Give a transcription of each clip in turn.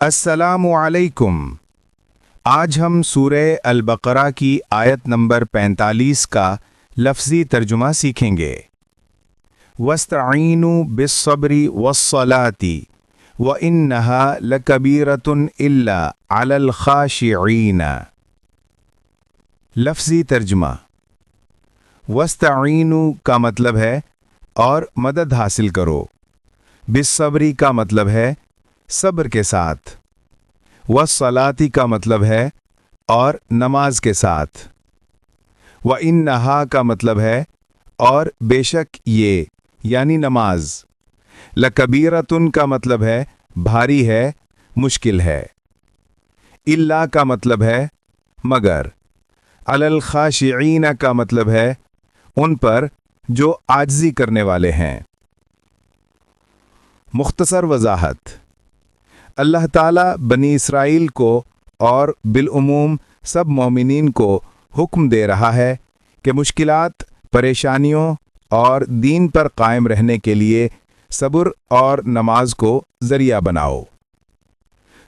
अस्सलामु अलैकुम। आज हम सूरह अल-बक़रा की आयत नंबर 45 का लफ्ज़ी तर्जुमा सीखेंगे। वस्तईनु बिस्सब्री वस्सलाती व इन्नहा लकबीरतुन इल्ला अलल खाशिईन। लफ्ज़ी तर्जुमा। वस्तईनु का मतलब है और मदद हासिल करो। बिस्सब्री का मतलब है सब्र के साथ। वस्सलाती का मतलब है और नमाज के साथ। व इन्नहा का मतलब है और बेशक ये यानी नमाज। लकबीरतुन का मतलब है भारी है, मुश्किल है। इल्ला का मतलब है मगर। अलल खाशिईन का मतलब है उन पर जो आजिज़ी करने वाले हैं। मुख्तसर वजाहत। अल्लाह ताला बनी इसराइल को और बिलउमूम सब मोमिनीन को हुक्म दे रहा है कि मुश्किलात, परेशानियों और दीन पर कायम रहने के लिए सब्र और नमाज को ज़रिया बनाओ।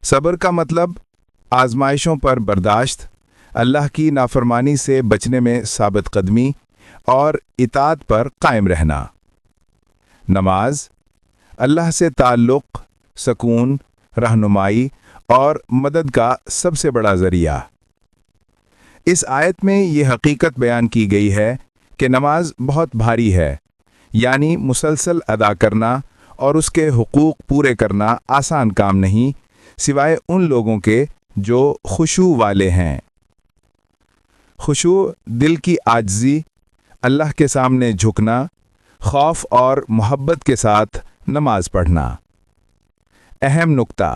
सब्र का मतलब आजमाइशों पर बर्दाश्त, अल्लाह की नाफरमानी से बचने में साबित कदमी और इताअत पर कायम रहना। नमाज अल्लाह से ताल्लुक़, सकून, रहनुमाई और मदद का सबसे बड़ा ज़रिया। इस आयत में ये हकीकत बयान की गई है कि नमाज बहुत भारी है, यानी मुसलसल अदा करना और उसके हुकूक पूरे करना आसान काम नहीं, सिवाय उन लोगों के जो खुशू वाले हैं। खुशू दिल की आजिज़ी, अल्लाह के सामने झुकना, खौफ और मोहब्बत के साथ नमाज पढ़ना। अहम नुक्ता।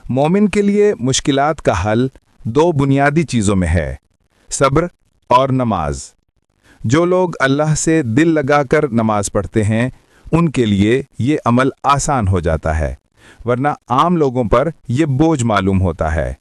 मोमिन के लिए मुश्किलात का हल दो बुनियादी चीज़ों में है, सब्र और नमाज। जो लोग अल्लाह से दिल लगाकर नमाज पढ़ते हैं उनके लिए ये अमल आसान हो जाता है, वरना आम लोगों पर यह बोझ मालूम होता है।